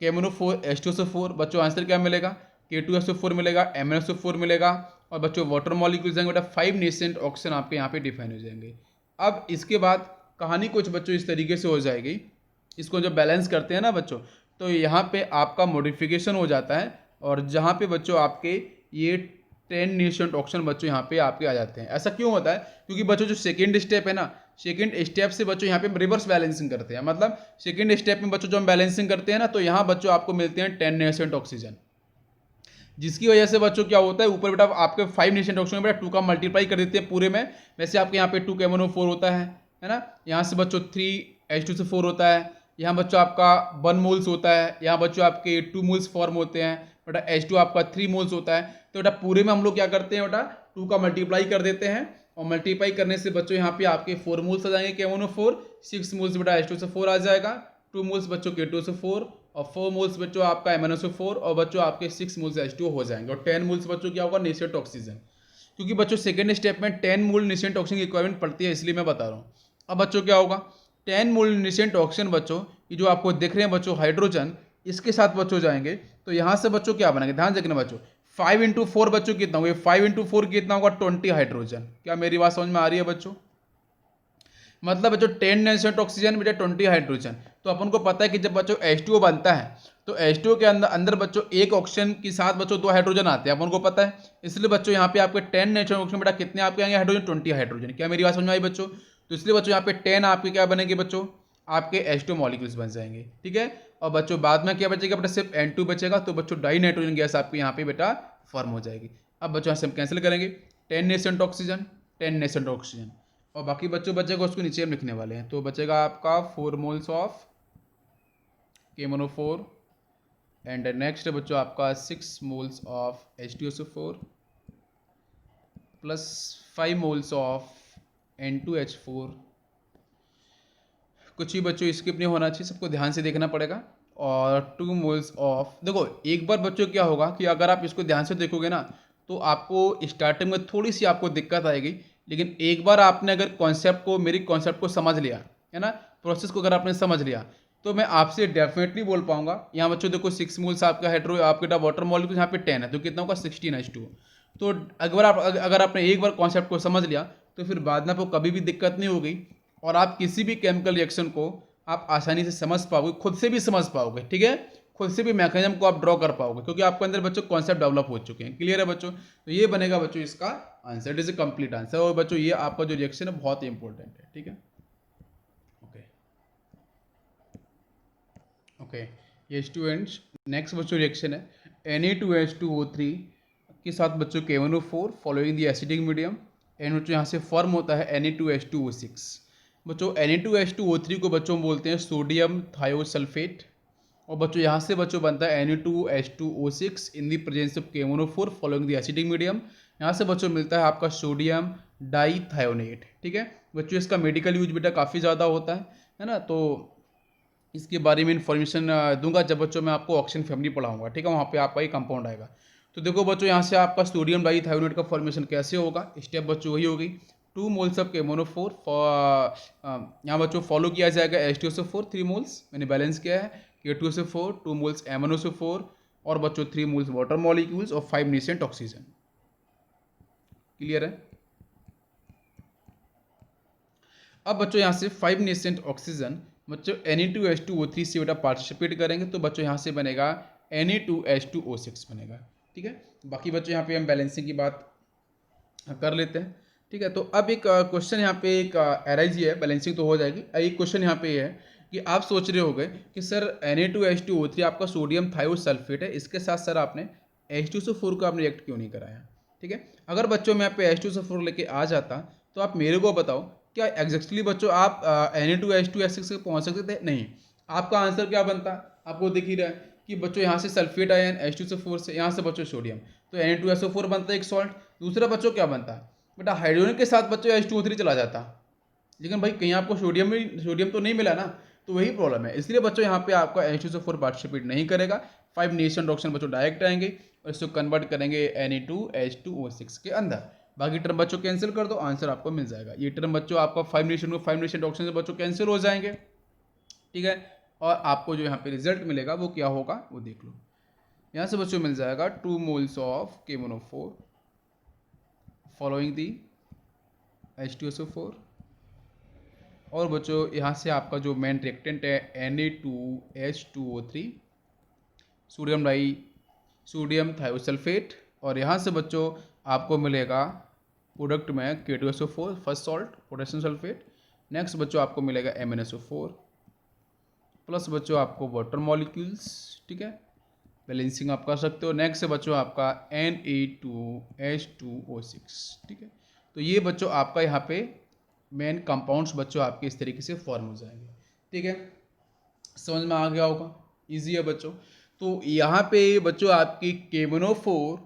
KMnO4 H2SO4 बच्चों आंसर क्या मिलेगा, K2SO4 मिलेगा, MnSO4 मिलेगा, और बच्चों वाटर मॉलिक्यूल्स जाएंगे बेटा 5 नेसेंट ऑक्सीजन आपके यहाँ पे डिफाइन हो जाएंगे। अब इसके बाद कहानी कुछ बच्चों इस तरीके से हो जाएगी, इसको जब बैलेंस करते हैं ना बच्चों, तो यहाँ पे आपका मॉडिफिकेशन हो जाता है, और जहाँ पे बच्चों आपके ये 10 नेसेंट ऑक्सीजन बच्चों यहाँ पे आपके आ जाते हैं। ऐसा क्यों होता है? क्योंकि बच्चों जो सेकेंड स्टेप है ना, सेकेंड स्टेप से बच्चों यहाँ पे रिवर्स बैलेंसिंग करते हैं, मतलब सेकेंड स्टेप में बच्चों जो हम बैलेंसिंग करते हैं ना, तो यहाँ बच्चों आपको मिलते हैं 10 नेसेंट ऑक्सीजन, जिसकी वजह से बच्चों क्या होता है, ऊपर बेटा आपके 5 नेसेंट ऑक्सीजन बेटा 2 का मल्टीप्लाई कर देते हैं पूरे में। वैसे आपके यहाँ पे 2 KMnO4 होता है ना, यहाँ से बच्चों 3 H2SO4 होता है, यहाँ बच्चों आपका 1 मोल्स होता है, यहाँ बच्चों आपके 2 मोल्स फॉर्म होते हैं, बेटा H2 आपका 3 मोल्स होता है। तो बेटा पूरे में हम लोग क्या करते हैं बेटा 2 का मल्टीप्लाई कर देते हैं, और मल्टीप्लाई करने से बच्चों यहाँ पे आपके 4 मोल्स आ जाएंगे KMnO4, 6 मोल्स बेटा H2SO4 आ जाएगा, 2 मोल्स बच्चों K2SO4, और 4 मोल्स बच्चों आपका MnSO4, और बच्चों आपके 6 मोल्स H2O हो जाएंगे, और 10 मोल्स बच्चों क्या होगा, नेसेंट ऑक्सीजन। क्योंकि बच्चों सेकेंड स्टेप में 10 मोल नेसेंट ऑक्सीजन की रिक्वायरमेंट पड़ती है, इसलिए मैं बता रहा हूँ। अब बच्चों क्या होगा, 10 मोल नेसेंट ऑक्सीजन बच्चों ये जो आपको दिख रहे हैं बच्चों हाइड्रोजन, इसके साथ बच्चों जाएंगे, तो यहाँ से बच्चों क्या बनेंगे, ध्यान रखना बच्चों 5 × 4 बच्चों कितना होगा, 5 × 4 कितना होगा, 20 हाइड्रोजन। क्या मेरी बात समझ में आ रही है बच्चों? मतलब बच्चों 10 नेसेंट ऑक्सीजन बेटा 20 हाइड्रोजन। तो अपन को पता है कि जब बच्चों H2O बनता है तो H2O के अंदर बच्चों एक ऑक्सीजन के साथ बच्चों 2 हाइड्रोजन आते हैं, अपन को पता है। इसलिए बच्चों यहाँ पे आपके 10 नेसेंट ऑक्सीजन बेटा कितने आपके आएंगे, हाइड्रोजन 20 हाइड्रोजन। क्या मेरी बात समझ में आई बच्चों? तो इसलिए बच्चों यहाँ पे 10 आपके क्या बनेंगे बच्चों, आपके H2 मॉलिक्यूल्स बन जाएंगे। ठीक है, और बच्चों बाद में क्या बचेगा बेटा, सिर्फ N2 बचेगा, तो बच्चों डाई नाइट्रोजन गैस आपके यहाँ पे बेटा फॉर्म हो जाएगी। अब बच्चों यहाँ से हम कैंसिल करेंगे 10 नेसेंट ऑक्सीजन, 10 नेसेंट ऑक्सीजन, और बाकी बच्चों बचेगा उसको नीचे हम लिखने वाले हैं। तो बचेगा आपका 4 moles of KMnO4, and next बच्चों आपका 6 moles of H2SO4 plus 5 moles of N2H4। कुछ ही बच्चों स्किप नहीं होना चाहिए, सबको ध्यान से देखना पड़ेगा। और 2 मोल्स ऑफ, देखो एक बार बच्चों क्या होगा कि अगर आप इसको ध्यान से देखोगे ना, तो आपको स्टार्टिंग में थोड़ी सी आपको दिक्कत आएगी, लेकिन एक बार आपने अगर कॉन्सेप्ट को, मेरी कॉन्सेप्ट को समझ लिया है ना, प्रोसेस को अगर आपने समझ लिया, तो मैं आपसे डेफिनेटली बोल पाऊंगा। यहाँ बच्चों देखो 6 मोल्स आपका हेटेरो आपके वाटर मॉलिक्यूल यहाँ पे 10 है, तो कितना होगा 16H2। तो अगर आपने एक बार कॉन्सेप्ट को समझ लिया तो फिर बाद में आपको कभी भी दिक्कत नहीं होगी, और आप किसी भी केमिकल रिएक्शन को आप आसानी से समझ पाओगे, खुद से भी समझ पाओगे, ठीक है, खुद से भी मैकेनिज्म को आप ड्रॉ कर पाओगे, क्योंकि आपके अंदर बच्चों कॉन्सेप्ट डेवलप हो चुके हैं। क्लियर है बच्चों? तो ये बनेगा बच्चों इसका answer, it is a complete answer. और बच्चों ये आपका जो रिएक्शन है बहुत ही इंपॉर्टेंट है, ठीक है। ओके, ये स्टूडेंट्स नेक्स्ट बच्चों रिएक्शन है Na2H2O3 के साथ बच्चों KNO4 following the acidic medium, and बच्चों यहाँ से फॉर्म होता है Na2H2O6। बच्चों Na2H2O3 को बच्चों बोलते हैं सोडियम थायोसल्फेट, और बच्चों यहाँ से बच्चों बनता है Na2H2O6 in the presence of KNO4 following the acidic medium. यहाँ से बच्चों मिलता है आपका सोडियम डाइथायोनेट, ठीक है। बच्चों इसका मेडिकल यूज बेटा काफ़ी ज़्यादा होता है ना, तो इसके बारे में इन्फॉर्मेशन दूंगा जब बच्चों मैं आपको ऑक्सीजन फैमिली पढ़ाऊंगा, ठीक है, वहाँ पे आपका ही कंपाउंड आएगा। तो देखो बच्चों यहाँ से आपका सोडियम डाइथायोनेट का फॉर्मेशन कैसे होगा, स्टेप बच्चों वही होगी, 2 मोल्स ऑफ KMnO4 यहाँ बच्चों फॉलो किया जाएगा H2SO4 3 मोल्स, मैंने बैलेंस किया है K2SO4 2 मोल्स MnO4 और बच्चों 3 मोल्स वाटर मॉलिक्यूल्स और 5 नेसेंट ऑक्सीजन। क्लियर है? अब बच्चों यहाँ से 5 नेसेंट ऑक्सीजन बच्चों Na2H2O3 से बेटा पार्टिसिपेट करेंगे, तो बच्चों यहाँ से बनेगा Na2H2O6 बनेगा, ठीक है। बाकी बच्चों यहाँ पे हम बैलेंसिंग की बात कर लेते हैं, ठीक है। तो अब एक क्वेश्चन यहाँ पे एक एराइज है, बैलेंसिंग तो हो जाएगी। एक क्वेश्चन यहाँ पे है कि आप सोच रहे होंगे कि सर Na2H2O3 आपका सोडियम थायोसल्फेट है, इसके साथ सर आपने H2SO4 का आपने रिएक्ट क्यों नहीं कराया, ठीक है। अगर बच्चों मैं यहाँ पे H2SO4 लेके आ जाता तो आप मेरे को बताओ क्या एग्जैक्टली बच्चों आप Na2H2O6 से पहुँच सकते थे? नहीं। आपका आंसर क्या बनता? आपको दिख ही रहा है कि बच्चों यहाँ से सल्फेट आयन H2SO4 से, यहाँ से बच्चों सोडियम, तो Na2SO4 बनता है एक सॉल्ट। दूसरा बच्चों क्या बनता है बेटा, हाइड्रोजन के साथ बच्चों H2O3 चला जाता, लेकिन भाई कहीं आपको सोडियम तो नहीं मिला ना, तो वही प्रॉब्लम है। इसलिए बच्चों यहाँ पे आपका H2SO4 पार्टिसिपेट नहीं करेगा। 5 नेशन ऑक्सीजन बच्चों डायरेक्ट आएंगे और इसको कन्वर्ट करेंगे Na2H2O6 के अंदर। बाकी टर्म बच्चों कैंसिल कर दो, आंसर आपको मिल जाएगा। ये टर्म बच्चों आपका 5 नेशन ऑक्सीजन से बच्चों कैंसिल हो जाएंगे, ठीक है। और आपको जो यहाँ पे रिजल्ट मिलेगा वो क्या होगा वो देख लो। यहाँ से बच्चों मिल जाएगा 2 moles of KMnO4 following the H2SO4, और बच्चों यहाँ से आपका जो मेन रिएक्टेंट है Na2H2O3 सोडियम थायोसल्फेट, और यहाँ से बच्चों आपको मिलेगा प्रोडक्ट में K2SO4 first salt potassium sulphate, next बच्चों आपको मिलेगा MnSO4 प्लस बच्चों आपको वाटर मॉलिक्यूल्स, ठीक है, बैलेंसिंग आप कर सकते हो। नेक्स्ट है बच्चों आपका Na2H2O6, ठीक है। तो ये बच्चों आपका यहाँ पे मेन कंपाउंड्स बच्चों आपके इस तरीके से फॉर्म हो जाएंगे, ठीक है। समझ में आ गया होगा, इजी है बच्चों। तो यहाँ पे बच्चों आपकी KMnO4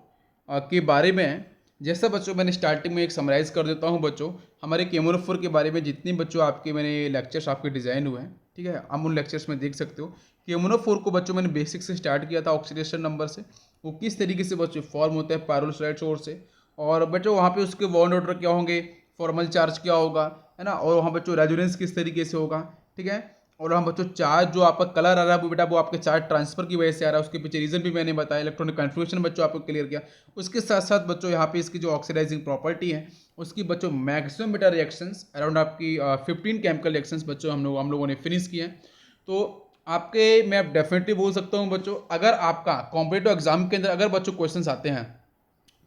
के बारे में जैसा बच्चों मैंने स्टार्टिंग में एक समराइज़ कर देता हूँ बच्चों, हमारे KMnO4 के बारे में जितने बच्चों आपके मैंने लेक्चर्स आपके डिज़ाइन हुए हैं, ठीक है, हम उन लेक्चर्स में देख सकते हो। KMnO4 को बच्चों मैंने बेसिक से स्टार्ट किया था ऑक्सीडेशन नंबर से, वो किस तरीके से बच्चों फॉर्म होता है पायरोल्साइड सोर्स से, और बच्चों वहाँ पे उसके बॉन्ड ऑर्डर क्या होंगे, फॉर्मल चार्ज क्या होगा, है ना, और वहाँ बच्चों रेजोनेंस किस तरीके से होगा, ठीक है। और हम बच्चों चार्ज जो आपका कलर आ रहा है वो बेटा वो आपके चार्ज ट्रांसफर की वजह से आ रहा है, उसके पीछे रीजन भी मैंने बताया, इलेक्ट्रॉनिक कन्फ्यूजन बच्चों आपको क्लियर किया। उसके साथ साथ बच्चों यहाँ पे इसकी जो ऑक्सीडाइजिंग प्रॉपर्टी है उसकी बच्चों मैक्सिमम बेटा रिएक्शंस अराउंड आपकी 15 केमिकल रिएक्शंस बच्चों हम लोगों ने फिनिश किए हैं। तो आपके मैं डेफिनेटली बोल सकता हूँ बच्चों, अगर आपका कॉम्पिटिटिव एग्जाम के अंदर अगर बच्चों क्वेश्चंस आते हैं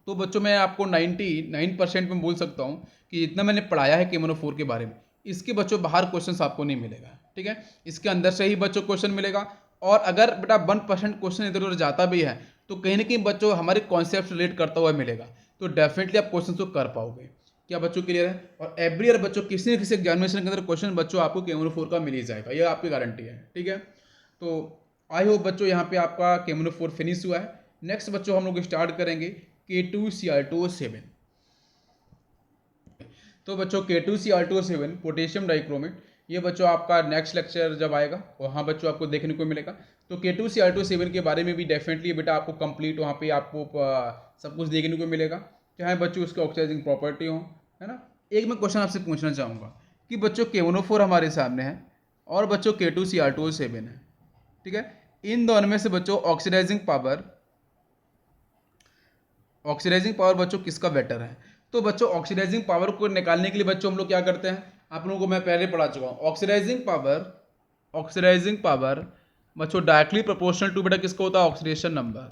तो बच्चों मैं आपको 99% में बोल सकता हूँ कि जितना मैंने पढ़ाया है KMnO4 के बारे में, इसके बच्चों बाहर क्वेश्चंस आपको नहीं मिलेगा, ठीक है। इसके अंदर से ही बच्चों क्वेश्चन मिलेगा, और अगर बेटा 1% क्वेश्चन इधर उधर जाता भी है तो कहीं ना कहीं बच्चों हमारे कॉन्सेप्ट रिलेट करता हुआ मिलेगा, तो डेफिनेटली आप क्वेश्चन को कर पाओगे। क्या बच्चों क्लियर है? और एवरी ईयर बच्चों किसी न किसी एग्जामिनेशन के अंदर क्वेश्चन बच्चों आपको KMnO4 का मिल ही जाएगा, ये आपकी गारंटी है, ठीक है। तो आई होप बच्चों यहाँ पे आपका KMnO4 फिनिश हुआ है। नेक्स्ट बच्चों हम लोग स्टार्ट करेंगे K2Cr2O7। तो बच्चों K2Cr2O7 पोटेशियम डाइक्रोमेट, ये बच्चों आपका नेक्स्ट लेक्चर जब आएगा वहाँ बच्चों आपको देखने को मिलेगा। तो K2Cr2O7 के बारे में भी डेफिनेटली बेटा आपको कंप्लीट वहाँ पे आपको सब कुछ देखने को मिलेगा, चाहे बच्चों उसके ऑक्सीडाइजिंग प्रॉपर्टी हो, है ना। एक मैं क्वेश्चन आपसे पूछना चाहूँगा कि बच्चों KMnO4 हमारे सामने है, और बच्चों K2Cr2O7 है। ठीक है, इन दोनों में से बच्चों ऑक्सीडाइजिंग पावर बच्चों किसका बेटर है? तो बच्चों ऑक्सीडाइजिंग पावर को निकालने के लिए बच्चों हम लोग क्या करते हैं, आप लोगों को मैं पहले पढ़ा चुका हूँ। ऑक्सीडाइजिंग पावर बच्चों डायरेक्टली प्रोपोर्शनल टू बेटा किसका होता है, ऑक्सीडेशन नंबर,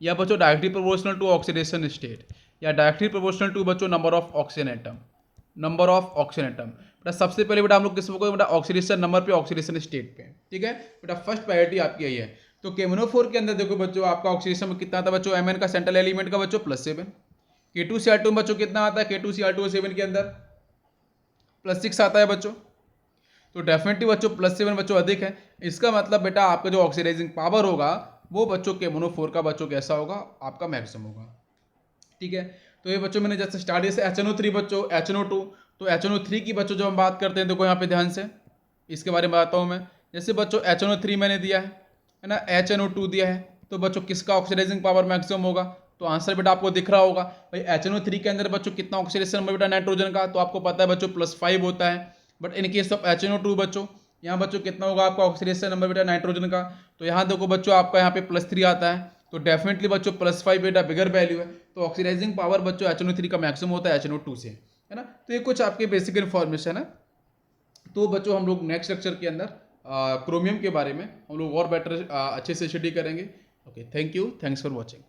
या बच्चों directly proportional to oxidation state, या डायरेक्टली प्रोपोर्शनल टू बच्चों नंबर ऑफ ऑक्सीजन एटम। बेटा सबसे पहले बेटा हम लोग किस को बेटा ऑक्सीडेशन नंबर पे, ऑक्सीडेशन स्टेट पे। ठीक है बेटा, फर्स्ट प्रायोरिटी आपकी यही है। तो केमोनोफोर के अंदर देखो बच्चों आपका ऑक्सीडेशन में कितना आता है बच्चों, Mn का सेंट्रल एलिमेंट का बच्चों +7। K2Cr2 में बच्चों कितना आता है, K2Cr2O7 के अंदर +6 आता है बच्चों। तो डेफिनेटली बच्चों +7 बच्चों अधिक है। इसका मतलब बेटा आपका जो ऑक्सीडाइजिंग पावर होगा वो बच्चों केमोनोफोर का बच्चों कैसा होगा, आपका मैक्सिमम होगा। ठीक है, तो ये बच्चों मैंने जैसे स्टार्ट जैसे HNO3 बच्चों, HNO2, तो HNO3 की बच्चों जब हम बात करते हैं देखो यहाँ पे ध्यान से इसके बारे में बताता हूँ मैं। जैसे बच्चों HNO3 मैंने दिया है ना, HNO2 दिया है, तो बच्चों किसका ऑक्सीडाइजिंग पावर मैक्सिमम होगा? तो आंसर बेटा आपको दिख रहा होगा भाई, HNO3 के अंदर बच्चों कितना ऑक्सीडेशन नंबर बेटा नाइट्रोजन का, तो आपको पता है बच्चों +5 होता है। But in case of HNO2 बच्चों यहाँ बच्चों कितना होगा आपका ऑक्सीडेशन नंबर बेटा नाइट्रोजन का, तो यहाँ देखो बच्चों आपका यहाँ पे +3 आता है। तो डेफिनेटली बच्चों +5 बेटा बिगर वैल्यू है। तो ऑक्सीडाइजिंग पावर बच्चों HNO3 का मैक्सिमम होता है HNO2 से, है ना। तो ये कुछ आपके बेसिक इन्फॉर्मेशन है। तो बच्चों हम लोग नेक्स्ट लेक्चर के अंदर क्रोमियम के बारे में हम लोग और बेटर अच्छे से स्टडी करेंगे। Okay, thank you, thanks for watching.